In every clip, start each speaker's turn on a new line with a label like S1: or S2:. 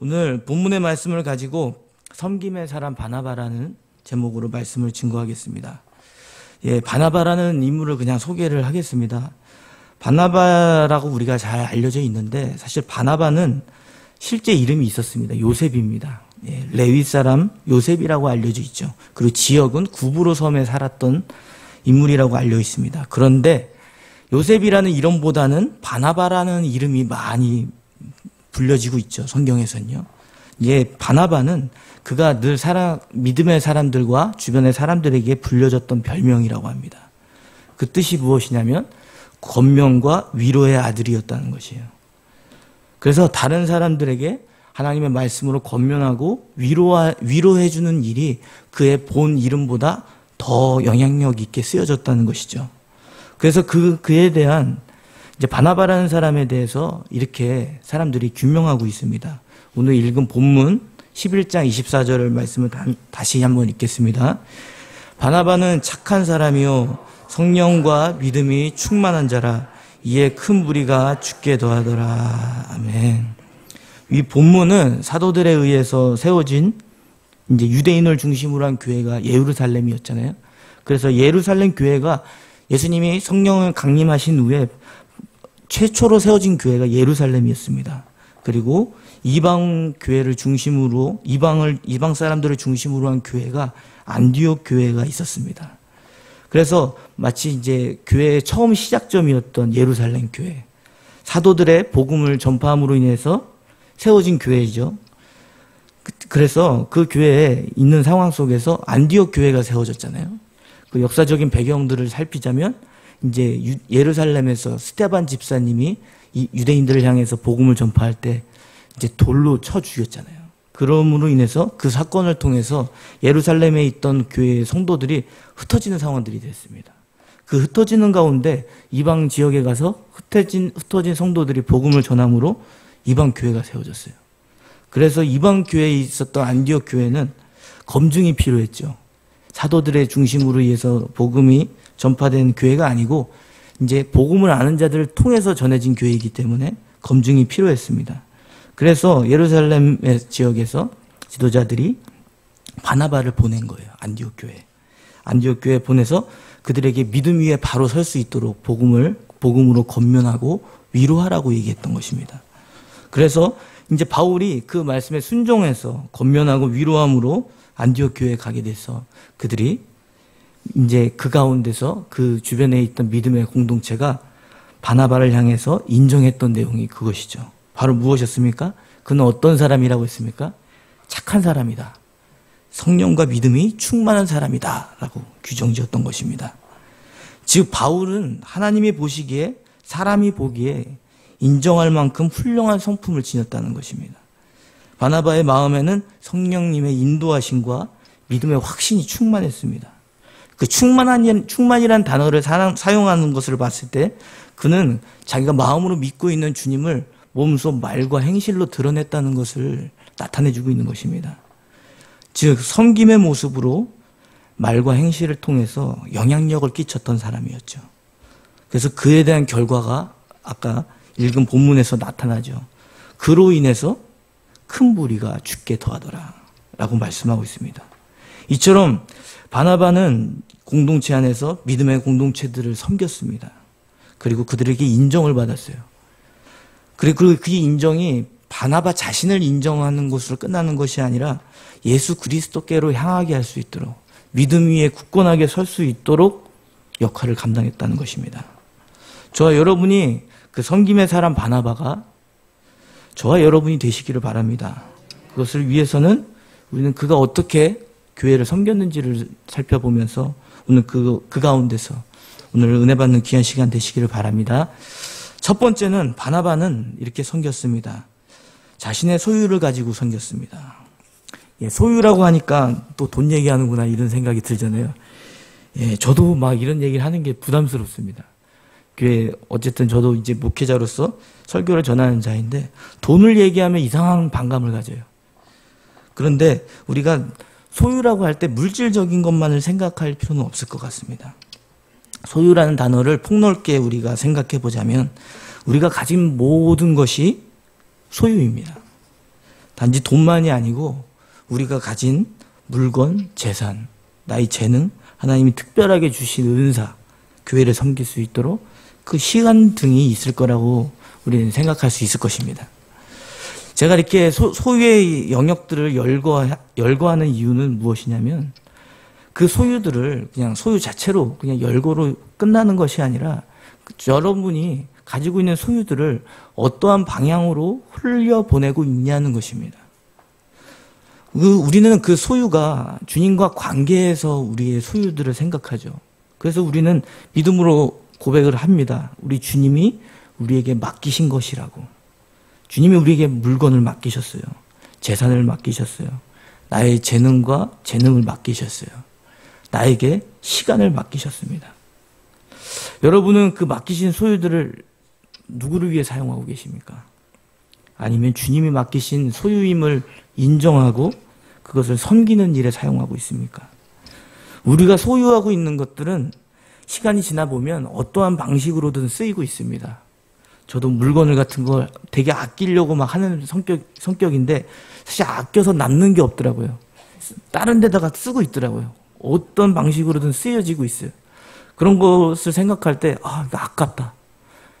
S1: 오늘 본문의 말씀을 가지고 섬김의 사람 바나바라는 제목으로 말씀을 증거하겠습니다. 바나바라는 인물을 그냥 소개를 하겠습니다. 바나바라고 우리가 잘 알려져 있는데 사실 바나바는 실제 이름이 있었습니다. 요셉입니다. 레위 사람 요셉이라고 알려져 있죠. 그리고 지역은 구브로 섬에 살았던 인물이라고 알려 있습니다. 그런데 요셉이라는 이름보다는 바나바라는 이름이 많이 불려지고 있죠. 성경에서는요. 바나바는 그가 늘 믿음의 사람들과 주변의 사람들에게 불려졌던 별명이라고 합니다. 그 뜻이 무엇이냐면 권면과 위로의 아들이었다는 것이에요. 그래서 다른 사람들에게 하나님의 말씀으로 권면하고 위로해주는 일이 그의 본 이름보다 더 영향력 있게 쓰여졌다는 것이죠. 그래서 그에 대한 바나바라는 사람에 대해서 이렇게 사람들이 규명하고 있습니다. 오늘 읽은 본문 11장 24절 말씀을 다시 한번 읽겠습니다. 바나바는 착한 사람이요 성령과 믿음이 충만한 자라 이에 큰 무리가 죽게 더하더라. 아멘. 이 본문은 사도들에 의해서 세워진 유대인을 중심으로 한 교회가 예루살렘이었잖아요. 그래서 예루살렘 교회가 예수님이 성령을 강림하신 후에 최초로 세워진 교회가 예루살렘이었습니다. 그리고 이방 교회를 중심으로 이방 사람들을 중심으로 한 교회가 안디옥 교회가 있었습니다. 그래서 마치 교회의 처음 시작점이었던 예루살렘 교회, 사도들의 복음을 전파함으로 인해서 세워진 교회이죠. 그래서 그 교회에 있는 상황 속에서 안디옥 교회가 세워졌잖아요. 그 역사적인 배경들을 살피자면 예루살렘에서 스데반 집사님이 유대인들을 향해서 복음을 전파할 때 돌로 쳐 죽였잖아요. 그럼으로 인해서 그 사건을 통해서 예루살렘에 있던 교회의 성도들이 흩어지는 상황들이 됐습니다. 그 흩어지는 가운데 이방 지역에 가서 흩어진 성도들이 복음을 전함으로 이방 교회가 세워졌어요. 그래서 이방 교회에 있었던 안디옥 교회는 검증이 필요했죠. 사도들의 중심으로 의해서 복음이 전파된 교회가 아니고 복음을 아는 자들을 통해서 전해진 교회이기 때문에 검증이 필요했습니다. 그래서 예루살렘 지역에서 지도자들이 바나바를 보낸 거예요. 안디옥 교회에 보내서 그들에게 믿음 위에 바로 설 수 있도록 복음으로 권면하고 위로하라고 얘기했던 것입니다. 그래서 바울이 그 말씀에 순종해서 권면하고 위로함으로 안디옥 교회에 가게 돼서 그들이 그 가운데서 그 주변에 있던 믿음의 공동체가 바나바를 향해서 인정했던 내용이 그것이죠. 바로 무엇이었습니까? 그는 어떤 사람이라고 했습니까? 착한 사람이다. 성령과 믿음이 충만한 사람이다. 라고 규정지었던 것입니다. 즉 바울은 하나님이 보시기에 사람이 보기에 인정할 만큼 훌륭한 성품을 지녔다는 것입니다. 바나바의 마음에는 성령님의 인도하심과 믿음의 확신이 충만했습니다. 그 충만이라는 단어를 사용하는 것을 봤을 때 그는 자기가 마음으로 믿고 있는 주님을 몸소 말과 행실로 드러냈다는 것을 나타내주고 있는 것입니다. 즉 섬김의 모습으로 말과 행실을 통해서 영향력을 끼쳤던 사람이었죠. 그래서 그에 대한 결과가 아까 읽은 본문에서 나타나죠. 그로 인해서 큰 무리가 죽게 더하더라 라고 말씀하고 있습니다. 이처럼 바나바는 공동체 안에서 믿음의 공동체들을 섬겼습니다. 그리고 그들에게 인정을 받았어요. 그리고 그 인정이 바나바 자신을 인정하는 것으로 끝나는 것이 아니라 예수 그리스도께로 향하게 할 수 있도록 믿음 위에 굳건하게 설 수 있도록 역할을 감당했다는 것입니다. 저와 여러분이 그 섬김의 사람 바나바가 저와 여러분이 되시기를 바랍니다. 그것을 위해서는 우리는 그가 어떻게 교회를 섬겼는지를 살펴보면서 오늘 그 가운데서 오늘 은혜 받는 귀한 시간 되시기를 바랍니다. 첫 번째는 바나바는 이렇게 섬겼습니다. 자신의 소유를 가지고 섬겼습니다. 소유라고 하니까 또 돈 얘기하는구나 이런 생각이 들잖아요. 저도 막 이런 얘기를 하는 게 부담스럽습니다. 교회 어쨌든 저도 목회자로서 설교를 전하는 자인데 돈을 얘기하면 이상한 반감을 가져요. 그런데 우리가 소유라고 할 때 물질적인 것만을 생각할 필요는 없을 것 같습니다. 소유라는 단어를 폭넓게 우리가 생각해 보자면 우리가 가진 모든 것이 소유입니다. 단지 돈만이 아니고 우리가 가진 물건, 재산, 나의 재능, 하나님이 특별하게 주신 은사, 교회를 섬길 수 있도록 그 시간 등이 있을 거라고 우리는 생각할 수 있을 것입니다. 제가 이렇게 소유의 영역들을 열거하는 이유는 무엇이냐면 그 소유들을 그냥 소유 자체로 그냥 열거로 끝나는 것이 아니라 여러분이 가지고 있는 소유들을 어떠한 방향으로 흘려보내고 있냐는 것입니다. 우리는 그 소유가 주님과 관계에서 우리의 소유들을 생각하죠. 그래서 우리는 믿음으로 고백을 합니다. 우리 주님이 우리에게 맡기신 것이라고. 주님이 우리에게 물건을 맡기셨어요. 재산을 맡기셨어요. 나의 재능과 재능을 맡기셨어요. 나에게 시간을 맡기셨습니다. 여러분은 그 맡기신 소유들을 누구를 위해 사용하고 계십니까? 아니면 주님이 맡기신 소유임을 인정하고 그것을 섬기는 일에 사용하고 있습니까? 우리가 소유하고 있는 것들은 시간이 지나 보면 어떠한 방식으로든 쓰이고 있습니다. 저도 물건을 같은 걸 되게 아끼려고 막 하는 성격인데 사실 아껴서 남는 게 없더라고요. 다른 데다가 쓰고 있더라고요. 어떤 방식으로든 쓰여지고 있어요. 그런 것을 생각할 때 이거 아깝다.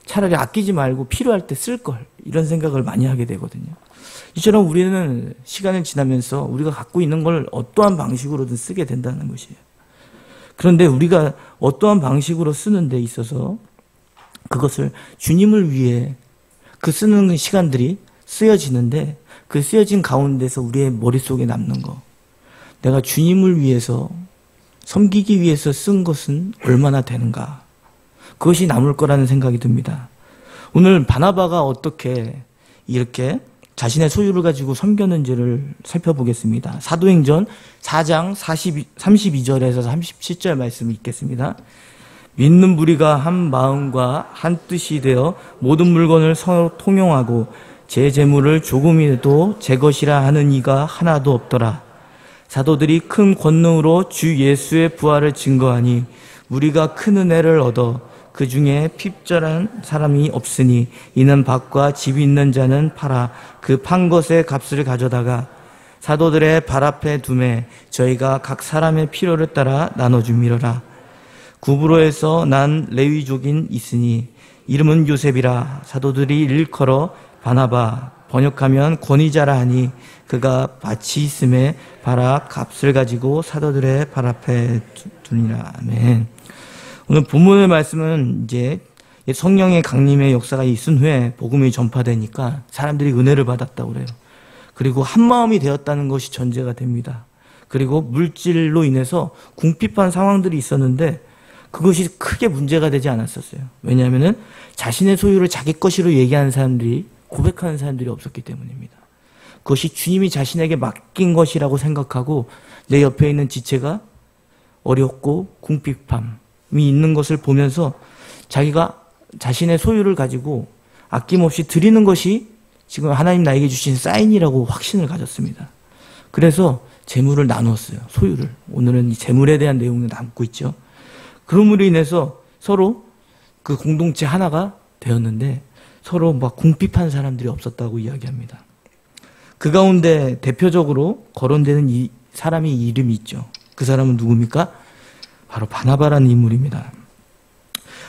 S1: 차라리 아끼지 말고 필요할 때 쓸 걸. 이런 생각을 많이 하게 되거든요. 이처럼 우리는 시간이 지나면서 우리가 갖고 있는 걸 어떠한 방식으로든 쓰게 된다는 것이에요. 그런데 우리가 어떠한 방식으로 쓰는 데 있어서 그것을 주님을 위해 그 쓰는 시간들이 쓰여지는데 그 쓰여진 가운데서 우리의 머릿속에 남는 거. 내가 주님을 위해서 섬기기 위해서 쓴 것은 얼마나 되는가. 그것이 남을 거라는 생각이 듭니다. 오늘 바나바가 어떻게 이렇게 자신의 소유를 가지고 섬겼는지를 살펴보겠습니다. 사도행전 4장 32절에서 37절 말씀을 읽겠습니다. 믿는 무리가 한 마음과 한 뜻이 되어 모든 물건을 서로 통용하고 제 재물을 조금이라도 제 것이라 하는 이가 하나도 없더라. 사도들이 큰 권능으로 주 예수의 부활을 증거하니 우리가 큰 은혜를 얻어 그 중에 핍절한 사람이 없으니 이는 밭과 집이 있는 자는 팔아 그 판 것의 값을 가져다가 사도들의 발 앞에 두매 저희가 각 사람의 필요를 따라 나눠줌이러라. 구브로에서 난 레위족인 있으니 이름은 요셉이라. 사도들이 일컬어 바나바 번역하면 권위자라 하니 그가 밭이 있음에 바라 값을 가지고 사도들의 발 앞에 두니라. 아멘. 오늘 본문의 말씀은 이제 성령의 강림의 역사가 있은 후에 복음이 전파되니까 사람들이 은혜를 받았다고 그래요. 그리고 한 마음이 되었다는 것이 전제가 됩니다. 그리고 물질로 인해서 궁핍한 상황들이 있었는데 그것이 크게 문제가 되지 않았었어요. 왜냐하면 자신의 소유를 자기 것으로 얘기하는 사람들이, 고백하는 사람들이 없었기 때문입니다. 그것이 주님이 자신에게 맡긴 것이라고 생각하고 내 옆에 있는 지체가 어렵고 궁핍함이 있는 것을 보면서 자기가 자신의 소유를 가지고 아낌없이 드리는 것이 지금 하나님 나에게 주신 사인이라고 확신을 가졌습니다. 그래서 재물을 나눴어요. 소유를. 오늘은 이 재물에 대한 내용을 담고 있죠. 그럼으로 인해서 서로 그 공동체 하나가 되었는데 서로 막 궁핍한 사람들이 없었다고 이야기합니다. 그 가운데 대표적으로 거론되는 이 사람이 이름이 있죠. 그 사람은 누굽니까? 바로 바나바라는 인물입니다.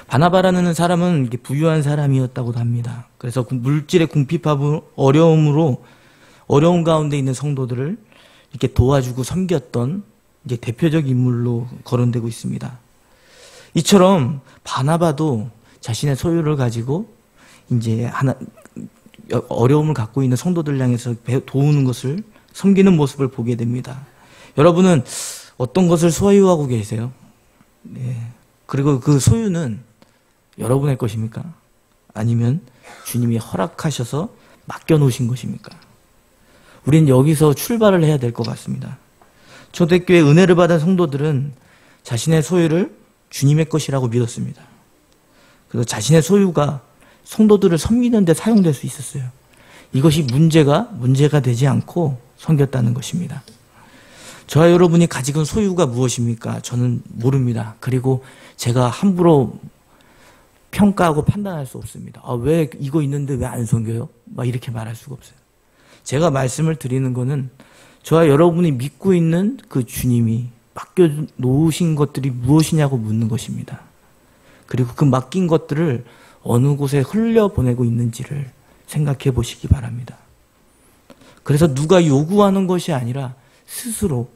S1: 바나바라는 사람은 이렇게 부유한 사람이었다고도 합니다. 그래서 물질의 궁핍하고 어려운 가운데 있는 성도들을 이렇게 도와주고 섬겼던 이제 대표적 인물로 거론되고 있습니다. 이처럼 바나바도 자신의 소유를 가지고 이제 어려움을 갖고 있는 성도들 향해서 도우는 것을 섬기는 모습을 보게 됩니다. 여러분은 어떤 것을 소유하고 계세요? 네. 그리고 그 소유는 여러분의 것입니까? 아니면 주님이 허락하셔서 맡겨놓으신 것입니까? 우린 여기서 출발을 해야 될 것 같습니다. 초대교회 은혜를 받은 성도들은 자신의 소유를 주님의 것이라고 믿었습니다. 그래서 자신의 소유가 성도들을 섬기는 데 사용될 수 있었어요. 이것이 문제가 되지 않고 섬겼다는 것입니다. 저와 여러분이 가지고 있는 소유가 무엇입니까? 저는 모릅니다. 그리고 제가 함부로 평가하고 판단할 수 없습니다. 왜 이거 있는데 왜 안 섬겨요? 막 이렇게 말할 수가 없어요. 제가 말씀을 드리는 거는 저와 여러분이 믿고 있는 그 주님이 맡겨놓으신 것들이 무엇이냐고 묻는 것입니다. 그리고 그 맡긴 것들을 어느 곳에 흘려보내고 있는지를 생각해 보시기 바랍니다. 그래서 누가 요구하는 것이 아니라 스스로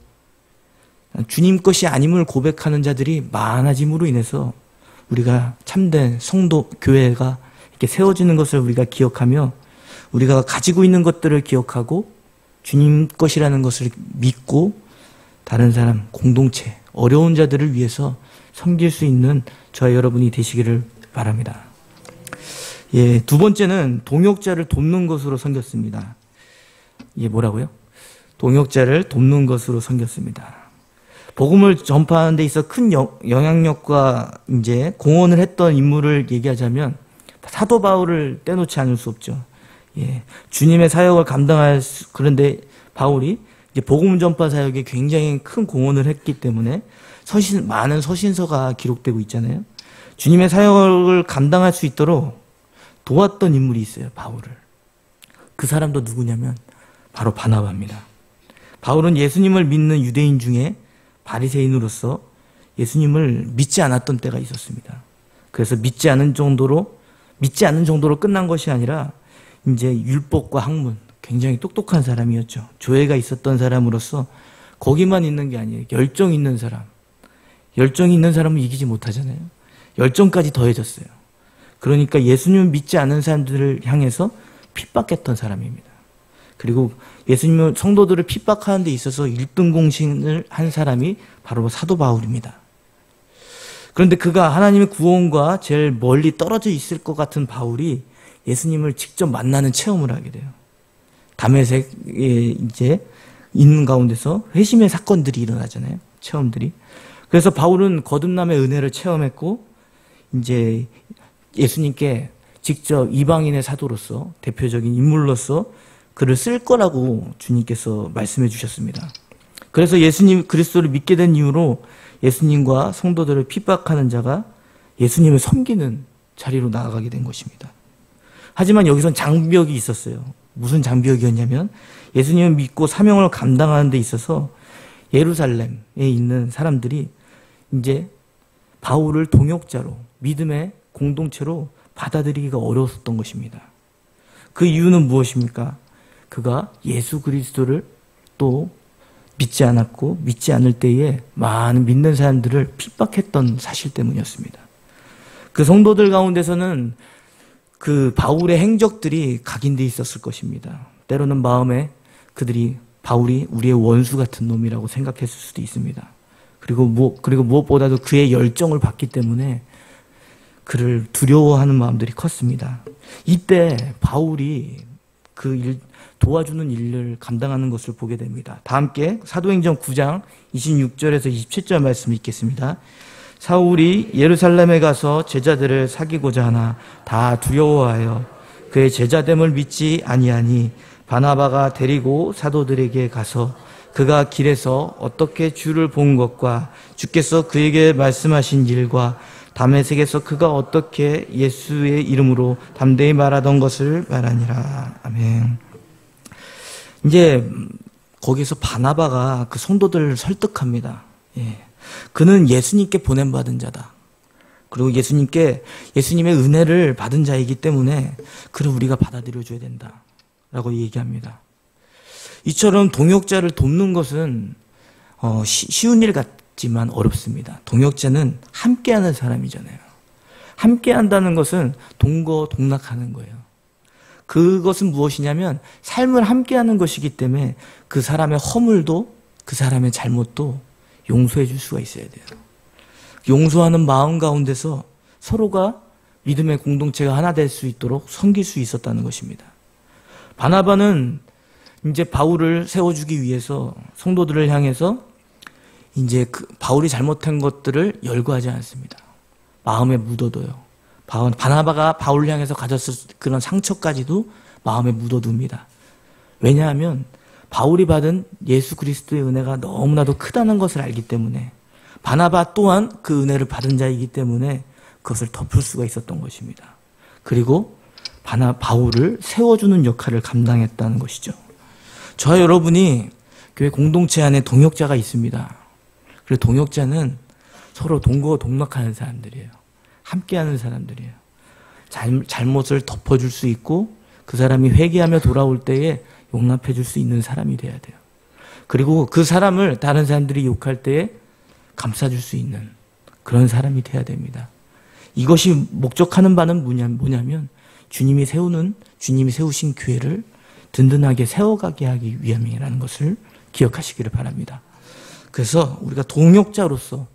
S1: 주님 것이 아님을 고백하는 자들이 많아짐으로 인해서 우리가 참된 성도, 교회가 이렇게 세워지는 것을 우리가 기억하며 우리가 가지고 있는 것들을 기억하고 주님 것이라는 것을 믿고 다른 사람, 공동체, 어려운 자들을 위해서 섬길 수 있는 저와 여러분이 되시기를 바랍니다. 예, 두 번째는 동역자를 돕는 것으로 섬겼습니다. 예, 뭐라고요? 동역자를 돕는 것으로 섬겼습니다. 복음을 전파하는 데 있어 큰 영향력과 이제 공헌을 했던 인물을 얘기하자면 사도 바울을 떼놓지 않을 수 없죠. 예, 주님의 사역을 그런데 바울이 이제 복음 전파 사역에 굉장히 큰 공헌을 했기 때문에 많은 서신서가 기록되고 있잖아요. 주님의 사역을 감당할 수 있도록 도왔던 인물이 있어요, 바울을. 그 사람도 누구냐면 바로 바나바입니다. 바울은 예수님을 믿는 유대인 중에 바리새인으로서 예수님을 믿지 않았던 때가 있었습니다. 그래서 믿지 않은 정도로 끝난 것이 아니라 이제 율법과 학문, 굉장히 똑똑한 사람이었죠. 조예가 있었던 사람으로서 거기만 있는 게 아니에요. 열정이 있는 사람은 이기지 못하잖아요. 열정까지 더해졌어요. 그러니까 예수님을 믿지 않은 사람들을 향해서 핍박했던 사람입니다. 그리고 예수님을 성도들을 핍박하는 데 있어서 1등 공신을 한 사람이 바로 사도 바울입니다. 그런데 그가 하나님의 구원과 제일 멀리 떨어져 있을 것 같은 바울이 예수님을 직접 만나는 체험을 하게 돼요. 다메섹에 이제 있는 가운데서 회심의 사건들이 일어나잖아요. 체험들이. 그래서 바울은 거듭남의 은혜를 체험했고 이제 예수님께 직접 이방인의 사도로서 대표적인 인물로서 그를 쓸 거라고 주님께서 말씀해 주셨습니다. 그래서 예수님 그리스도를 믿게 된 이후로 예수님과 성도들을 핍박하는 자가 예수님을 섬기는 자리로 나아가게 된 것입니다. 하지만 여기선 장벽이 있었어요. 무슨 장벽이었냐면 예수님을 믿고 사명을 감당하는 데 있어서 예루살렘에 있는 사람들이 이제 바울을 동역자로 믿음의 공동체로 받아들이기가 어려웠던 것입니다. 그 이유는 무엇입니까? 그가 예수 그리스도를 또 믿지 않았고 믿지 않을 때에 많은 믿는 사람들을 핍박했던 사실 때문이었습니다. 그 성도들 가운데서는 그 바울의 행적들이 각인되어 있었을 것입니다. 때로는 마음에 그들이 바울이 우리의 원수 같은 놈이라고 생각했을 수도 있습니다. 그리고 무엇보다도 그의 열정을 봤기 때문에 그를 두려워하는 마음들이 컸습니다. 이때 바울이 도와주는 일을 감당하는 것을 보게 됩니다. 다 함께 사도행전 9장 26절에서 27절 말씀을 읽겠습니다. 사울이 예루살렘에 가서 제자들을 사귀고자 하나 다 두려워하여 그의 제자됨을 믿지 아니하니 바나바가 데리고 사도들에게 가서 그가 길에서 어떻게 주를 본 것과 주께서 그에게 말씀하신 일과 다메섹에서 그가 어떻게 예수의 이름으로 담대히 말하던 것을 말하니라. 아멘. 이제 거기서 바나바가 그 성도들을 설득합니다. 예. 그는 예수님께 보냄받은 자다. 그리고 예수님의 은혜를 받은 자이기 때문에 그를 우리가 받아들여줘야 된다. 라고 얘기합니다. 이처럼 동역자를 돕는 것은 쉬운 일 같지만 어렵습니다. 동역자는 함께하는 사람이잖아요. 함께한다는 것은 동거동락하는 거예요. 그것은 무엇이냐면 삶을 함께하는 것이기 때문에 그 사람의 허물도 그 사람의 잘못도 용서해 줄 수가 있어야 돼요. 용서하는 마음 가운데서 서로가 믿음의 공동체가 하나 될 수 있도록 섬길 수 있었다는 것입니다. 바나바는 이제 바울을 세워주기 위해서 성도들을 향해서 이제 바울이 잘못한 것들을 열거하지 않습니다. 마음에 묻어둬요. 바나바가 바울을 향해서 가졌을 그런 상처까지도 마음에 묻어둡니다. 왜냐하면 바울이 받은 예수 그리스도의 은혜가 너무나도 크다는 것을 알기 때문에 바나바 또한 그 은혜를 받은 자이기 때문에 그것을 덮을 수가 있었던 것입니다. 그리고 바울을 세워주는 역할을 감당했다는 것이죠. 저와 여러분이 교회 공동체 안에 동역자가 있습니다. 그리고 동역자는 서로 동거동락하는 사람들이에요. 함께하는 사람들이에요. 잘못을 덮어줄 수 있고 그 사람이 회개하며 돌아올 때에 용납해줄 수 있는 사람이 돼야 돼요. 그리고 그 사람을 다른 사람들이 욕할 때에 감싸줄 수 있는 그런 사람이 돼야 됩니다. 이것이 목적하는 바는 뭐냐면 주님이 세우신 교회를 든든하게 세워가게 하기 위함이라는 것을 기억하시기를 바랍니다. 그래서 우리가 동역자로서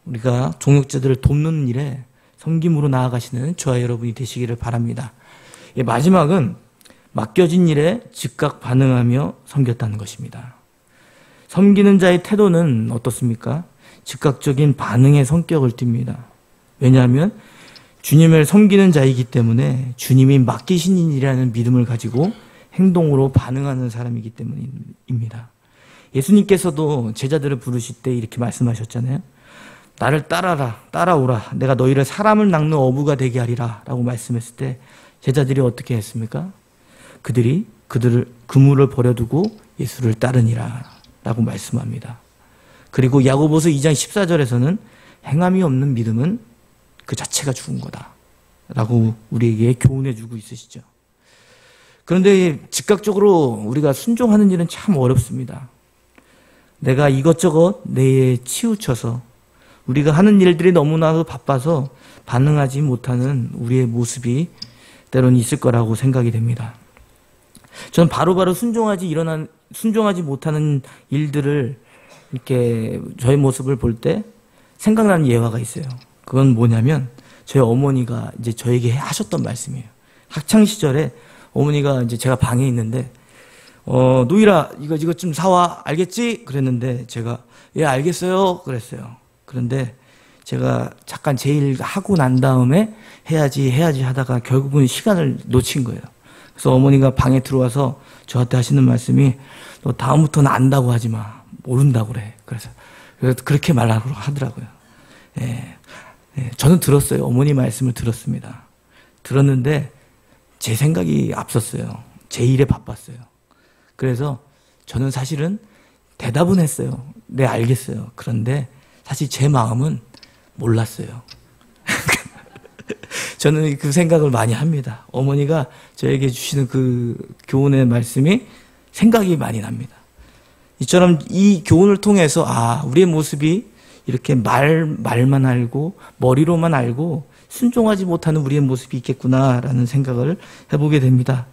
S1: 우리가 동역자들을 돕는 일에 섬김으로 나아가시는 저와 여러분이 되시기를 바랍니다. 마지막은 맡겨진 일에 즉각 반응하며 섬겼다는 것입니다. 섬기는 자의 태도는 어떻습니까? 즉각적인 반응의 성격을 띱니다. 왜냐하면 주님을 섬기는 자이기 때문에 주님이 맡기신 일이라는 믿음을 가지고 행동으로 반응하는 사람이기 때문입니다. 예수님께서도 제자들을 부르실 때 이렇게 말씀하셨잖아요. 나를 따라오라. 내가 너희를 사람을 낚는 어부가 되게 하리라 라고 말씀했을 때 제자들이 어떻게 했습니까? 그들이 그물을 버려두고 예수를 따르니라 라고 말씀합니다. 그리고 야고보서 2장 14절에서는 행함이 없는 믿음은 그 자체가 죽은 거다 라고 우리에게 교훈해 주고 있으시죠. 그런데 즉각적으로 우리가 순종하는 일은 참 어렵습니다. 내가 이것저것 내에 치우쳐서 우리가 하는 일들이 너무나도 바빠서 반응하지 못하는 우리의 모습이 때로는 있을 거라고 생각이 됩니다. 저는 바로바로 순종하지 못하는 일들을 이렇게 저의 모습을 볼 때 생각나는 예화가 있어요. 그건 뭐냐면 저희 어머니가 이제 저에게 하셨던 말씀이에요. 학창 시절에 어머니가 이제 제가 방에 있는데 노일아 이거 좀 사와 알겠지? 그랬는데 제가 예 알겠어요 그랬어요. 그런데 제가 잠깐 제 일 하고 난 다음에 해야지 하다가 결국은 시간을 놓친 거예요. 그래서 어머니가 방에 들어와서 저한테 하시는 말씀이 너 다음부터는 안다고 하지 마. 모른다고 그래. 그래서 그렇게 말하고 하더라고요. 저는 들었어요. 어머니 말씀을 들었습니다. 들었는데 제 생각이 앞섰어요. 제 일에 바빴어요. 그래서 저는 사실은 대답은 했어요. 네, 알겠어요. 그런데 사실 제 마음은 몰랐어요. 저는 그 생각을 많이 합니다. 어머니가 저에게 주시는 그 교훈의 말씀이 생각이 많이 납니다. 이처럼 이 교훈을 통해서 우리의 모습이 이렇게 말만 알고 머리로만 알고 순종하지 못하는 우리의 모습이 있겠구나라는 생각을 해보게 됩니다.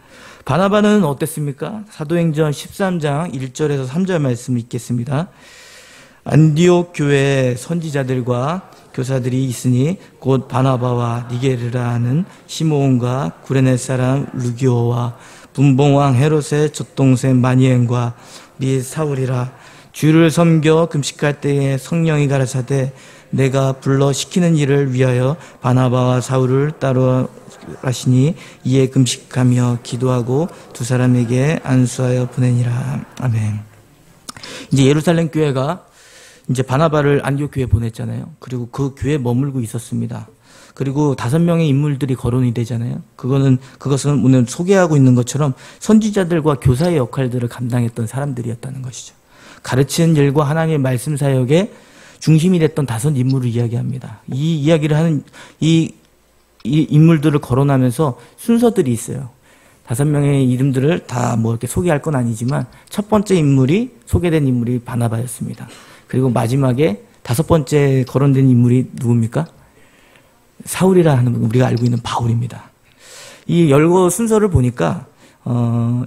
S1: 바나바는 어땠습니까? 사도행전 13장 1절에서 3절 말씀을 읽겠습니다. 안디옥 교회에 선지자들과 교사들이 있으니 곧 바나바와 니게르라 하는 시므온과 구레네 사람 루기오와 분봉왕 헤롯의 젖동생 마니엔과 및 사울이라. 주를 섬겨 금식할 때에 성령이 가라사대 내가 불러 시키는 일을 위하여 바나바와 사울을 따로 하시니 이에 금식하며 기도하고 두 사람에게 안수하여 보내니라. 아멘. 이제 예루살렘 교회가 이제 바나바를 안디옥 교회에 보냈잖아요. 그리고 그 교회에 머물고 있었습니다. 그리고 5명의 인물들이 거론이 되잖아요. 그것은 오늘 소개하고 있는 것처럼 선지자들과 교사의 역할들을 감당했던 사람들이었다는 것이죠. 가르치는 일과 하나님의 말씀 사역에 중심이 됐던 5 인물을 이야기합니다. 이 이야기를 하는 이 인물들을 거론하면서 순서들이 있어요. 5명의 이름들을 다 이렇게 소개할 건 아니지만 첫 번째 소개된 인물이 바나바였습니다. 그리고 마지막에 5번째 거론된 인물이 누굽니까? 사울이라 하는 우리가 알고 있는 바울입니다. 이 열거 순서를 보니까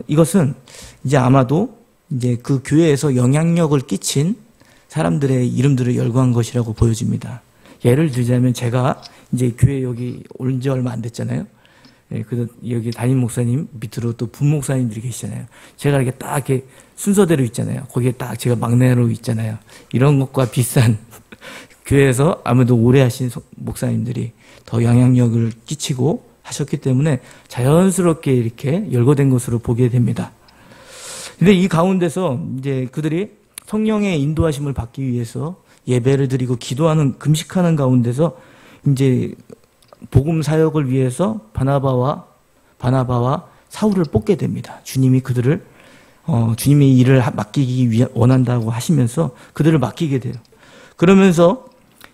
S1: 이것은 이제 아마도 이제 그 교회에서 영향력을 끼친 사람들의 이름들을 열거한 것이라고 보여집니다. 예를 들자면 제가 이제 교회 여기 온 지 얼마 안 됐잖아요. 여기 담임 목사님 밑으로 또 분목사님들이 계시잖아요. 제가 이렇게 딱 이렇게 순서대로 있잖아요. 거기에 딱 제가 막내로 있잖아요. 이런 것과 비슷한 교회에서 아무래도 오래 하신 목사님들이 더 영향력을 끼치고 하셨기 때문에 자연스럽게 이렇게 열거된 것으로 보게 됩니다. 근데 이 가운데서 이제 그들이 성령의 인도하심을 받기 위해서 예배를 드리고 기도하는, 금식하는 가운데서 이제 복음 사역을 위해서 바나바와 사울을 뽑게 됩니다. 주님이 그들을 주님의 일을 맡기기 원한다고 하시면서 그들을 맡기게 돼요. 그러면서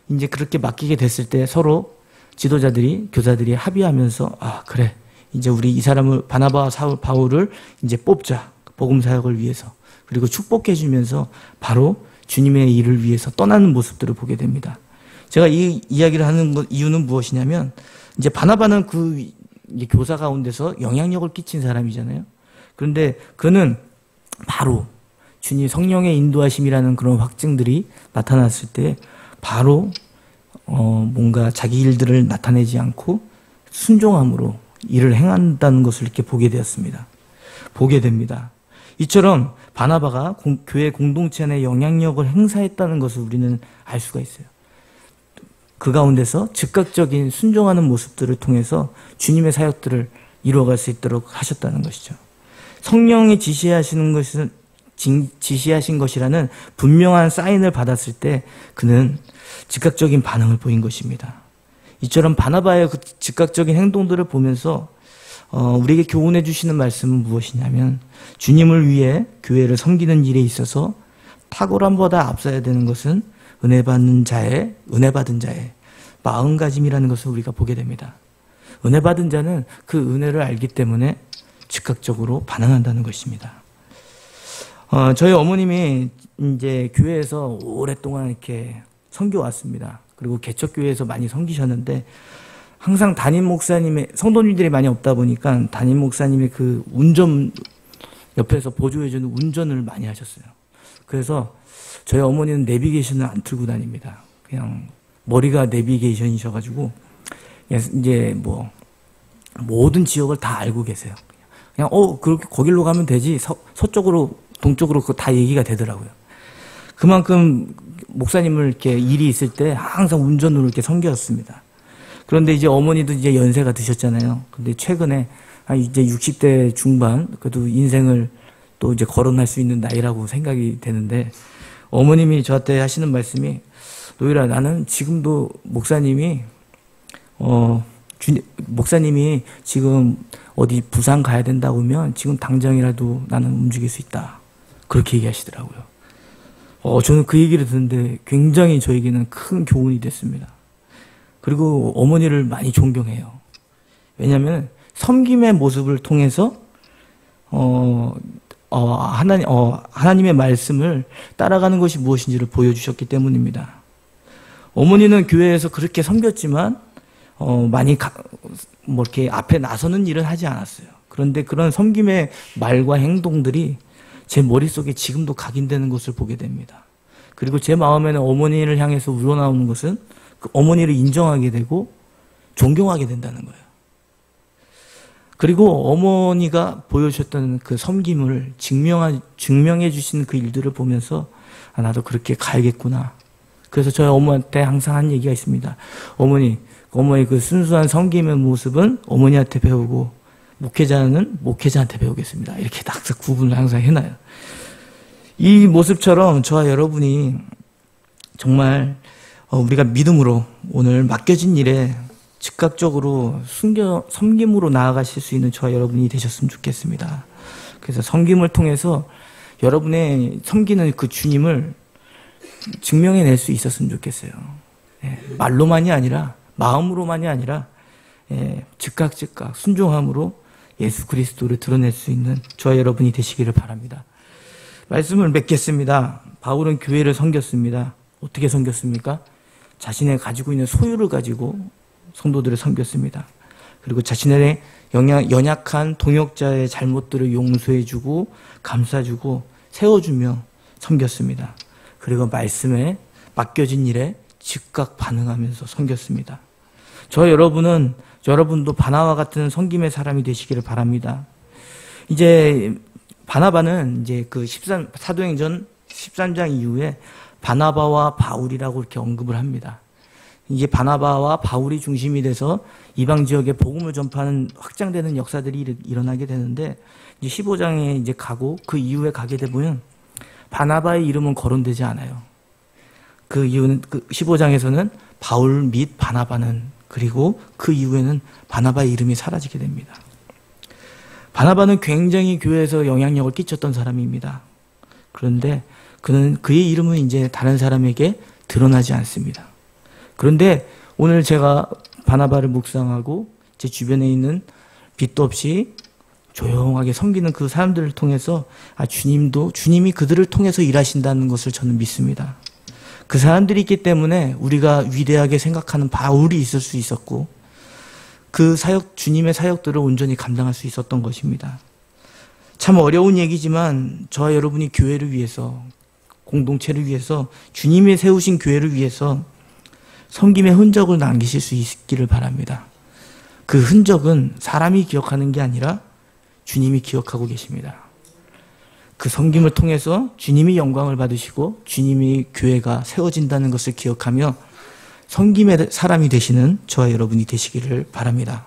S1: 이제 그렇게 맡기게 됐을 때 서로 지도자들이, 교사들이 합의하면서, 아, 그래. 이제 우리 이 사람을, 바나바와 바울을 이제 뽑자. 복음 사역을 위해서. 그리고 축복해 주면서 바로 주님의 일을 위해서 떠나는 모습들을 보게 됩니다. 제가 이 이야기를 하는 이유는 무엇이냐면, 이제 바나바는 그 이제 교사 가운데서 영향력을 끼친 사람이잖아요. 그런데 그는 바로 주님 성령의 인도하심이라는 그런 확증들이 나타났을 때 바로 뭔가 자기 일들을 나타내지 않고 순종함으로 일을 행한다는 것을 이렇게 보게 되었습니다. 보게 됩니다. 이처럼 바나바가 교회 공동체 안에 영향력을 행사했다는 것을 우리는 알 수가 있어요. 그 가운데서 즉각적인 순종하는 모습들을 통해서 주님의 사역들을 이루어갈 수 있도록 하셨다는 것이죠. 성령이 지시하신 것이라는 분명한 사인을 받았을 때 그는 즉각적인 반응을 보인 것입니다. 이처럼 바나바의 그 즉각적인 행동들을 보면서 우리에게 교훈해 주시는 말씀은 무엇이냐면 주님을 위해 교회를 섬기는 일에 있어서 탁월함보다 앞서야 되는 것은 은혜 받은 자의 마음가짐이라는 것을 우리가 보게 됩니다. 은혜 받은 자는 그 은혜를 알기 때문에 즉각적으로 반응한다는 것입니다. 저희 어머님이 이제 교회에서 오랫동안 이렇게 섬겨 왔습니다. 그리고 개척교회에서 많이 섬기셨는데 항상 담임 목사님의 성도님들이 많이 없다 보니까 담임 목사님의 그 운전 옆에서 보조해주는 운전을 많이 하셨어요. 그래서 저희 어머니는 내비게이션을 안 틀고 다닙니다. 그냥 머리가 내비게이션이셔가지고 이제 뭐 모든 지역을 다 알고 계세요. 그냥 그렇게 거길로 가면 되지 서쪽으로 동쪽으로 그거 다 얘기가 되더라고요. 그만큼 목사님을 이렇게 일이 있을 때 항상 운전으로 이렇게 섬겼습니다. 그런데 이제 어머니도 이제 연세가 드셨잖아요. 근데 최근에 이제 60대 중반, 그래도 인생을 또 이제 거론할 수 있는 나이라고 생각이 되는데 어머님이 저한테 하시는 말씀이 노일아, 나는 지금도 목사님이 지금 어디 부산 가야 된다고 하면 지금 당장이라도 나는 움직일 수 있다. 그렇게 얘기하시더라고요. 저는 그 얘기를 듣는데 굉장히 저에게는 큰 교훈이 됐습니다. 그리고 어머니를 많이 존경해요. 왜냐하면 섬김의 모습을 통해서 하나님의 말씀을 따라가는 것이 무엇인지를 보여주셨기 때문입니다. 어머니는 교회에서 그렇게 섬겼지만 많이 이렇게 앞에 나서는 일은 하지 않았어요. 그런데 그런 섬김의 말과 행동들이 제 머릿속에 지금도 각인되는 것을 보게 됩니다. 그리고 제 마음에는 어머니를 향해서 우러나오는 것은 그 어머니를 인정하게 되고 존경하게 된다는 거예요. 그리고 어머니가 보여주셨던 그 섬김을 증명해 주신 그 일들을 보면서 나도 그렇게 가야겠구나. 그래서 저희 어머니한테 항상 한 얘기가 있습니다. 어머니 그 순수한 섬김의 모습은 어머니한테 배우고 목회자는 목회자한테 배우겠습니다. 이렇게 딱 구분을 항상 해놔요. 이 모습처럼 저와 여러분이 정말 우리가 믿음으로 오늘 맡겨진 일에 즉각적으로 섬김으로 나아가실 수 있는 저와 여러분이 되셨으면 좋겠습니다. 그래서 섬김을 통해서 여러분의 섬기는 그 주님을 증명해낼 수 있었으면 좋겠어요. 말로만이 아니라 마음으로만이 아니라 즉각 순종함으로 예수 그리스도를 드러낼 수 있는 저와 여러분이 되시기를 바랍니다. 말씀을 맺겠습니다. 바울은 교회를 섬겼습니다. 어떻게 섬겼습니까? 자신의 가지고 있는 소유를 가지고 성도들을 섬겼습니다. 그리고 자신의 연약한 동역자의 잘못들을 용서해주고 감싸주고 세워주며 섬겼습니다. 그리고 말씀에 맡겨진 일에 즉각 반응하면서 섬겼습니다. 여러분도 바나바와 같은 섬김의 사람이 되시기를 바랍니다. 이제 바나바는 이제 그 사도행전 13장 이후에 바나바와 바울이라고 이렇게 언급을 합니다. 이게 바나바와 바울이 중심이 돼서 이방 지역에 복음을 전파하는 확장되는 역사들이 일어나게 되는데 이제 15장에 이제 가고 그 이후에 가게 되면 바나바의 이름은 거론되지 않아요. 그 이유는 15장에서는 바울 및 바나바는 그리고 그 이후에는 바나바의 이름이 사라지게 됩니다. 바나바는 굉장히 교회에서 영향력을 끼쳤던 사람입니다. 그런데 그의 이름은 이제 다른 사람에게 드러나지 않습니다. 그런데 오늘 제가 바나바를 묵상하고 제 주변에 있는 빛도 없이 조용하게 섬기는 그 사람들을 통해서 주님이 그들을 통해서 일하신다는 것을 저는 믿습니다. 그 사람들이 있기 때문에 우리가 위대하게 생각하는 바울이 있을 수 있었고 그 주님의 사역들을 온전히 감당할 수 있었던 것입니다. 참 어려운 얘기지만 저와 여러분이 교회를 위해서, 공동체를 위해서, 주님이 세우신 교회를 위해서 섬김의 흔적을 남기실 수 있기를 바랍니다. 그 흔적은 사람이 기억하는 게 아니라 주님이 기억하고 계십니다. 그 섬김을 통해서 주님이 영광을 받으시고 주님이 교회가 세워진다는 것을 기억하며 섬김의 사람이 되시는 저와 여러분이 되시기를 바랍니다.